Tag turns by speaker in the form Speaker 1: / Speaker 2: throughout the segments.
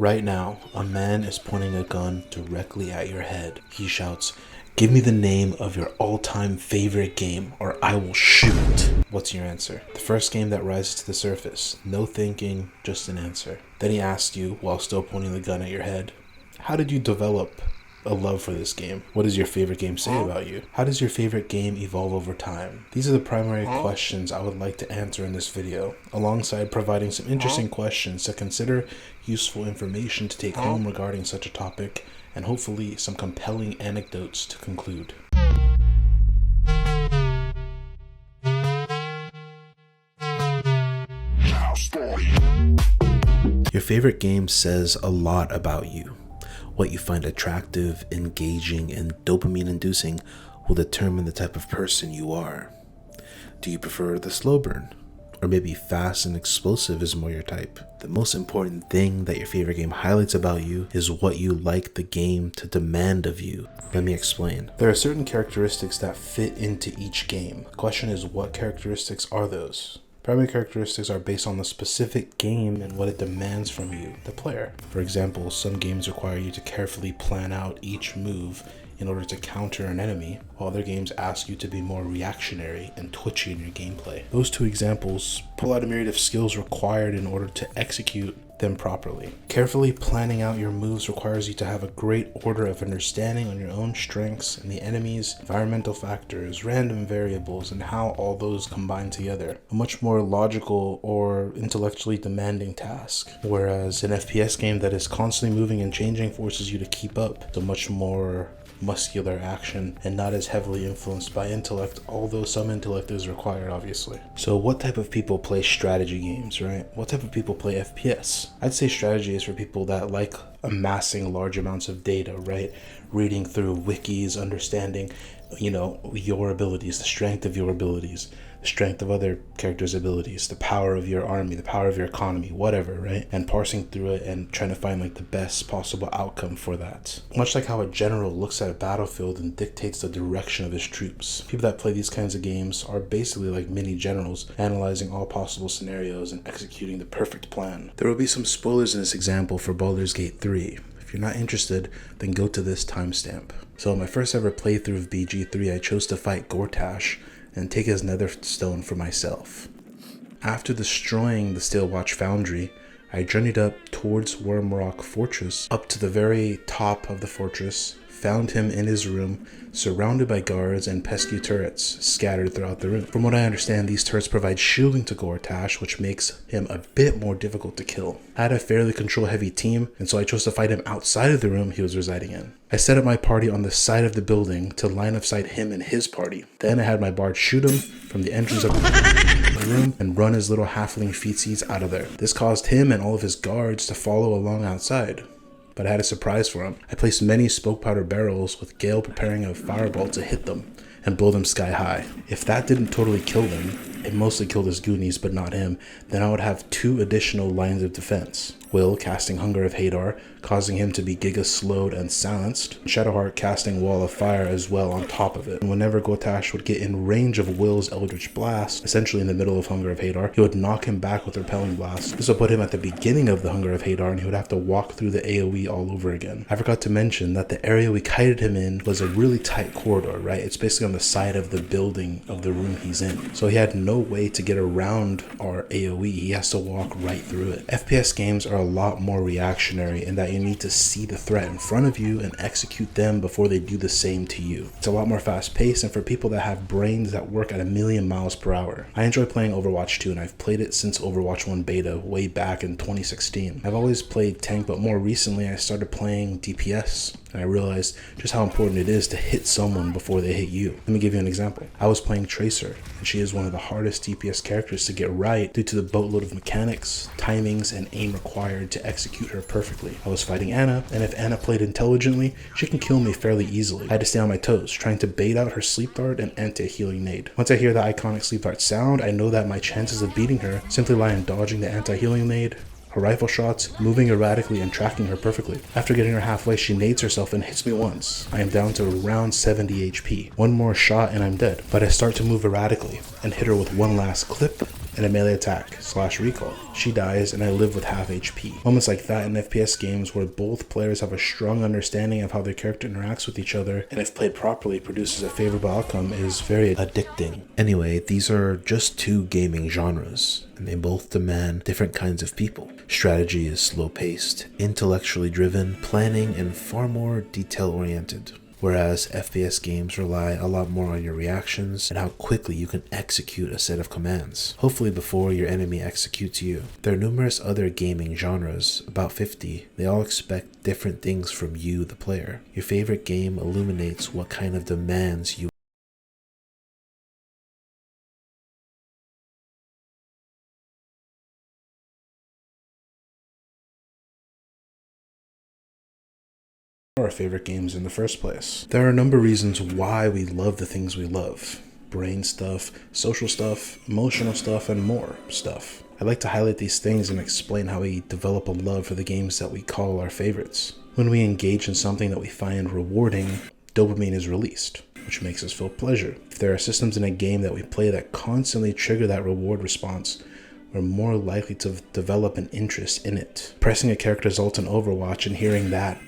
Speaker 1: Right now, a man is pointing a gun directly at your head. He shouts, "Give me the name of your all-time favorite game or I will shoot." What's your answer? The first game that rises to the surface. No thinking, just an answer. Then he asks you, while still pointing the gun at your head, how did you develop a love for this game? What does your favorite game say about you? How does your favorite game evolve over time? These are the primary questions I would like to answer in this video, alongside providing some interesting questions to consider, useful information to take home regarding such a topic, and hopefully some compelling anecdotes to conclude. Your favorite game says a lot about you. What you find attractive, engaging, and dopamine-inducing will determine the type of person you are. Do you prefer the slow burn? Or maybe fast and explosive is more your type? The most important thing that your favorite game highlights about you is what you like the game to demand of you. Let me explain. There are certain characteristics that fit into each game. The question is, what characteristics are those? Primary characteristics are based on the specific game and what it demands from you, the player. For example, some games require you to carefully plan out each move in order to counter an enemy, while other games ask you to be more reactionary and twitchy in your gameplay. Those two examples pull out a myriad of skills required in order to execute them properly. Carefully planning out your moves requires you to have a great order of understanding on your own strengths and the enemy's environmental factors, random variables, and how all those combine together. A much more logical or intellectually demanding task. Whereas an FPS game that is constantly moving and changing forces you to keep up. So much more muscular action and not as heavily influenced by intellect, although some intellect is required, obviously. So what type of people play strategy games, right? What type of people play FPS? I'd say strategy is for people that like amassing large amounts of data, right? Reading through wikis, understanding, your abilities, the strength of your abilities, the strength of other characters' abilities, the power of your army, the power of your economy, whatever, right? And parsing through it and trying to find the best possible outcome for that. Much like how a general looks at a battlefield and dictates the direction of his troops. People that play these kinds of games are basically like mini generals, analyzing all possible scenarios and executing the perfect plan. There will be some spoilers in this example for Baldur's Gate 3. If you're not interested, then go to this timestamp. So in my first ever playthrough of BG3, I chose to fight Gortash and take his nether stone for myself. After destroying the Steelwatch Foundry, I journeyed up towards Wormrock Fortress, up to the very top of the fortress, found him in his room, surrounded by guards and pesky turrets scattered throughout the room. From what I understand, these turrets provide shielding to Gortash, which makes him a bit more difficult to kill. I had a fairly control-heavy team, and so I chose to fight him outside of the room he was residing in. I set up my party on the side of the building to line of sight him and his party. Then I had my bard shoot him from the entrance of the room and run his little halfling feetsies out of there. This caused him and all of his guards to follow along outside. But I had a surprise for him. I placed many smoke powder barrels with Gale preparing a fireball to hit them and blow them sky high. If that didn't totally kill them, it mostly killed his goonies but not him, then I would have 2 additional lines of defense. Will casting Hunger of Hadar, causing him to be giga slowed and silenced. Shadowheart casting Wall of Fire as well on top of it. And whenever Gortash would get in range of Will's Eldritch Blast, essentially in the middle of Hunger of Hadar, he would knock him back with Repelling Blast. This would put him at the beginning of the Hunger of Hadar and he would have to walk through the AoE all over again. I forgot to mention that the area we kited him in was a really tight corridor, right? It's basically on the side of the building of the room he's in. So he had no way to get around our AoE. He has to walk right through it. FPS games are a lot more reactionary in that you need to see the threat in front of you and execute them before they do the same to you. It's a lot more fast paced and for people that have brains that work at 1,000,000 miles per hour. I enjoy playing Overwatch 2 and I've played it since Overwatch 1 beta way back in 2016. I've always played tank, but more recently I started playing DPS and I realized just how important it is to hit someone before they hit you. Let me give you an example. I was playing Tracer and she is one of the hardest DPS characters to get right due to the boatload of mechanics, timings, and aim required to execute her perfectly. I was fighting Anna, and if Anna played intelligently, she can kill me fairly easily. I had to stay on my toes, trying to bait out her sleep dart and anti-healing nade. Once I hear the iconic sleep dart sound, I know that my chances of beating her simply lie in dodging the anti-healing nade, her rifle shots, moving erratically and tracking her perfectly. After getting her halfway, she nades herself and hits me once. I am down to around 70 HP. One more shot and I'm dead, but I start to move erratically and hit her with one last clip and a melee attack / recall. She dies and I live with half HP. Moments like that in FPS games where both players have a strong understanding of how their character interacts with each other and if played properly produces a favorable outcome is very addicting. Anyway, these are just two gaming genres, and they both demand different kinds of people. Strategy is slow-paced, intellectually driven, planning, and far more detail-oriented. Whereas FPS games rely a lot more on your reactions and how quickly you can execute a set of commands, hopefully before your enemy executes you. There are numerous other gaming genres, about 50. They all expect different things from you, the player. Your favorite game illuminates what kind of demands you our favorite games in the first place. There are a number of reasons why we love the things we love. Brain stuff, social stuff, emotional stuff, and more stuff. I'd like to highlight these things and explain how we develop a love for the games that we call our favorites. When we engage in something that we find rewarding, dopamine is released, which makes us feel pleasure. If there are systems in a game that we play that constantly trigger that reward response, we're more likely to develop an interest in it. Pressing a character's ult in Overwatch and hearing that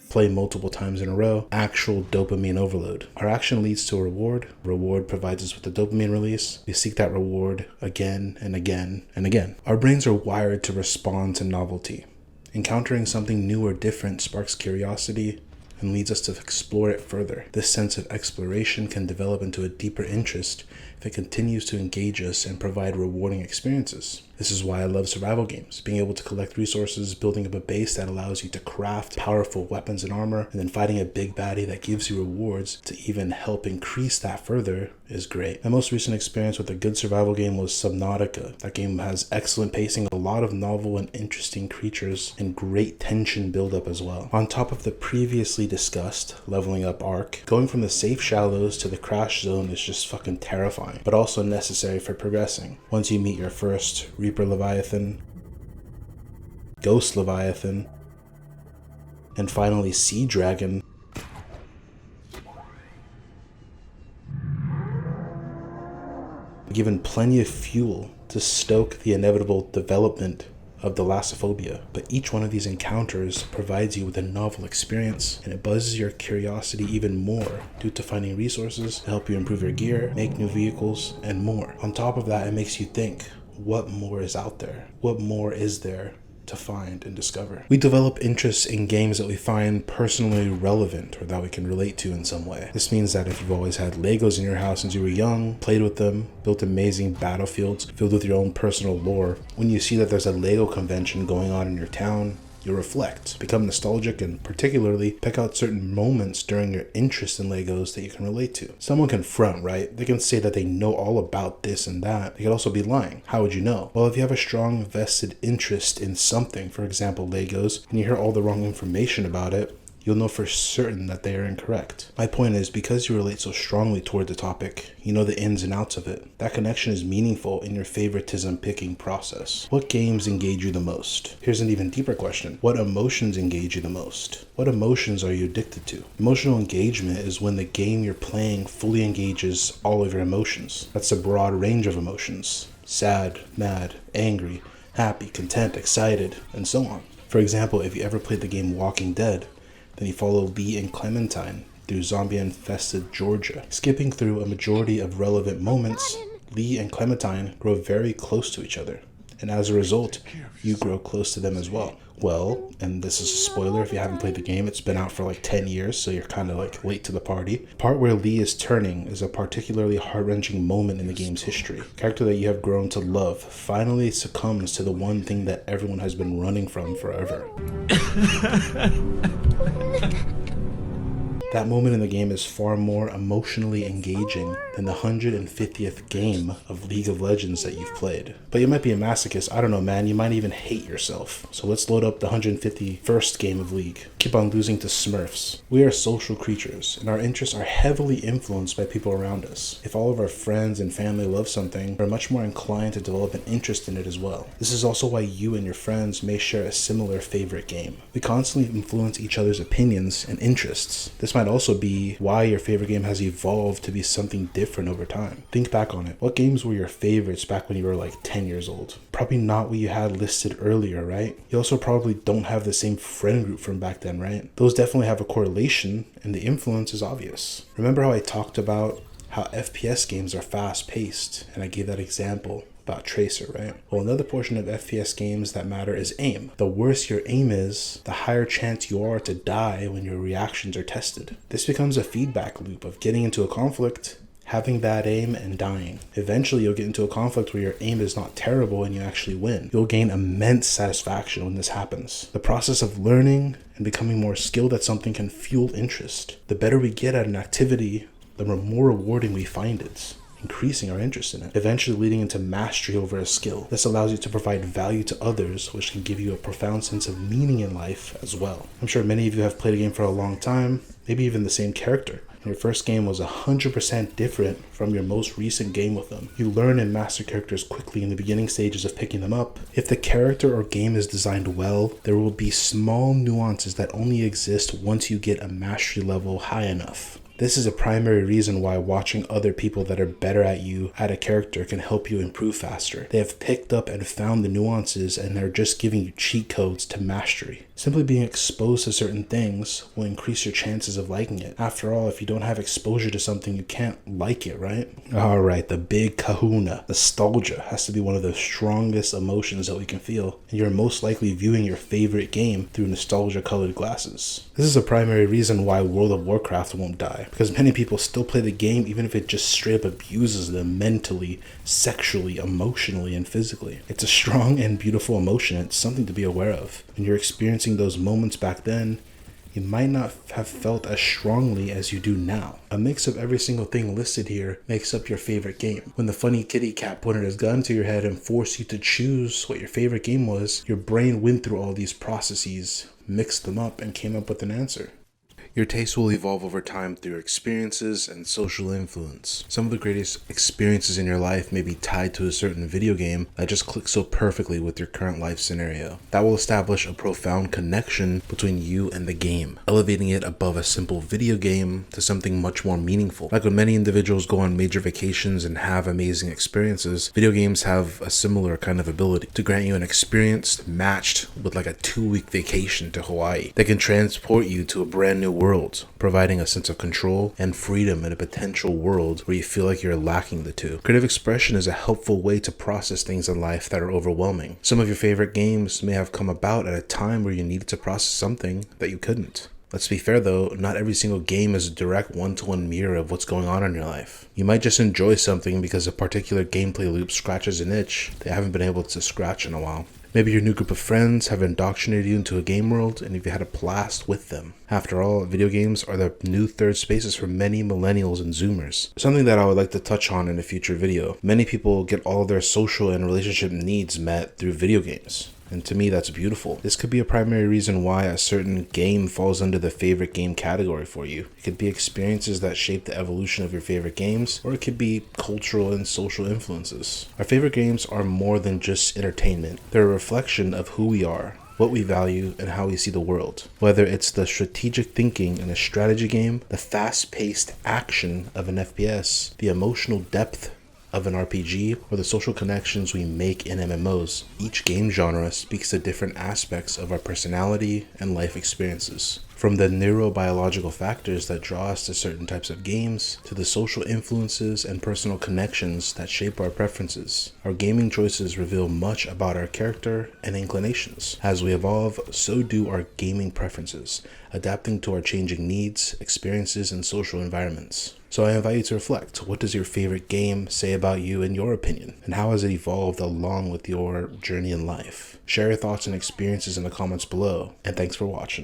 Speaker 1: play multiple times in a row, actual dopamine overload. Our action leads to a reward. Reward provides us with a dopamine release. We seek that reward again and again and again. Our brains are wired to respond to novelty. Encountering something new or different sparks curiosity and leads us to explore it further. This sense of exploration can develop into a deeper interest if it continues to engage us and provide rewarding experiences. This is why I love survival games, being able to collect resources, building up a base that allows you to craft powerful weapons and armor, and then fighting a big baddie that gives you rewards to even help increase that further is great. My most recent experience with a good survival game was Subnautica. That game has excellent pacing, a lot of novel and interesting creatures, and great tension buildup as well. On top of the previously discussed leveling up arc, going from the safe shallows to the crash zone is just fucking terrifying, but also necessary for progressing. Once you meet your first Reaper Leviathan, Ghost Leviathan, and finally Sea Dragon, given plenty of fuel to stoke the inevitable development of thalassophobia. But each one of these encounters provides you with a novel experience, and it buzzes your curiosity even more due to finding resources to help you improve your gear, make new vehicles, and more. On top of that, it makes you think, what more is out there? What more is there to find and discover? We develop interests in games that we find personally relevant or that we can relate to in some way. This means that if you've always had Legos in your house since you were young, played with them, built amazing battlefields filled with your own personal lore, when you see that there's a Lego convention going on in your town, you reflect, become nostalgic, and particularly pick out certain moments during your interest in Legos that you can relate to. Someone can front, right? They can say that they know all about this and that. They could also be lying. How would you know? Well, if you have a strong vested interest in something, for example, Legos, and you hear all the wrong information about it, you'll know for certain that they are incorrect. My point is, because you relate so strongly toward the topic, you know the ins and outs of it. That connection is meaningful in your favoritism picking process. What games engage you the most? Here's an even deeper question. What emotions engage you the most? What emotions are you addicted to? Emotional engagement is when the game you're playing fully engages all of your emotions. That's a broad range of emotions. Sad, mad, angry, happy, content, excited, and so on. For example, if you ever played the game Walking Dead, then you follow Lee and Clementine through zombie-infested Georgia. Skipping through a majority of relevant moments, Lee and Clementine grow very close to each other, and as a result, you grow close to them as well. Well, and this is a spoiler if you haven't played the game, it's been out for like 10 years, so you're kind of like late to the party. The part where Lee is turning is a particularly heart-wrenching moment in the game's history. The character that you have grown to love finally succumbs to the one thing that everyone has been running from forever. That moment in the game is far more emotionally engaging than the 150th game of League of Legends that you've played. But you might be a masochist, I don't know man, you might even hate yourself. So let's load up the 151st game of League. Keep on losing to Smurfs. We are social creatures, and our interests are heavily influenced by people around us. If all of our friends and family love something, we're much more inclined to develop an interest in it as well. This is also why you and your friends may share a similar favorite game. We constantly influence each other's opinions and interests. This might
Speaker 2: might also be why your favorite game has evolved to be something different over time. Think back on it. What games were your favorites back when you were like 10 years old? Probably not what you had listed earlier, right? You also probably don't have the same friend group from back then, right? Those definitely have a correlation, and the influence is obvious. Remember how I talked about how FPS games are fast-paced, and I gave that example about Tracer, right? Well, another portion of FPS games that matter is aim. The worse your aim is, the higher chance you are to die when your reactions are tested. This becomes a feedback loop of getting into a conflict, having bad aim, and dying. Eventually, you'll get into a conflict where your aim is not terrible and you actually win. You'll gain immense satisfaction when this happens. The process of learning and becoming more skilled at something can fuel interest. The better we get at an activity, the more rewarding we find it, increasing our interest in it, eventually leading into mastery over a skill. This allows you to provide value to others, which can give you a profound sense of meaning in life as well. I'm sure many of you have played a game for a long time, maybe even the same character. Your first game was 100% different from your most recent game with them. You learn and master characters quickly in the beginning stages of picking them up. If the character or game is designed well, there will be small nuances that only exist once you get a mastery level high enough. This is a primary reason why watching other people that are better at you at a character can help you improve faster. They have picked up and found the nuances and they're just giving you cheat codes to mastery. Simply being exposed to certain things will increase your chances of liking it. After all, if you don't have exposure to something, you can't like it, right? Alright, the big kahuna. Nostalgia has to be one of the strongest emotions that we can feel, and you're most likely viewing your favorite game through nostalgia-colored glasses. This is a primary reason why World of Warcraft won't die, because many people still play the game even if it just straight up abuses them mentally, sexually, emotionally, and physically. It's a strong and beautiful emotion. It's something to be aware of. When you're experiencing those moments back then, you might not have felt as strongly as you do now. A mix of every single thing listed here makes up your favorite game. When the funny kitty cat pointed his gun to your head and forced you to choose what your favorite game was, your brain went through all these processes, mixed them up, and came up with an answer. Your taste will evolve over time through experiences and social influence. Some of the greatest experiences in your life may be tied to a certain video game that just clicks so perfectly with your current life scenario. That will establish a profound connection between you and the game, elevating it above a simple video game to something much more meaningful. Like when many individuals go on major vacations and have amazing experiences, video games have a similar kind of ability to grant you an experience matched with like a 2-week vacation to Hawaii that can transport you to a brand new world, providing a sense of control and freedom in a potential world where you feel like you're lacking the two. Creative expression is a helpful way to process things in life that are overwhelming. Some of your favorite games may have come about at a time where you needed to process something that you couldn't. Let's be fair though, not every single game is a direct one-to-one mirror of what's going on in your life. You might just enjoy something because a particular gameplay loop scratches an itch they haven't been able to scratch in a while. Maybe your new group of friends have indoctrinated you into a game world and you've had a blast with them. After all, video games are the new third spaces for many millennials and zoomers. Something that I would like to touch on in a future video. Many people get all their social and relationship needs met through video games. And to me, that's beautiful. This could be a primary reason why a certain game falls under the favorite game category for you. It could be experiences that shape the evolution of your favorite games, or it could be cultural and social influences. Our favorite games are more than just entertainment. They're a reflection of who we are, what we value, and how we see the world. Whether it's the strategic thinking in a strategy game, the fast-paced action of an FPS, the emotional depth of an RPG, or the social connections we make in MMOs. Each game genre speaks to different aspects of our personality and life experiences. From the neurobiological factors that draw us to certain types of games, to the social influences and personal connections that shape our preferences, our gaming choices reveal much about our character and inclinations. As we evolve, so do our gaming preferences, adapting to our changing needs, experiences, and social environments. So I invite you to reflect. What does your favorite game say about you in your opinion? And how has it evolved along with your journey in life? Share your thoughts and experiences in the comments below. And thanks for watching.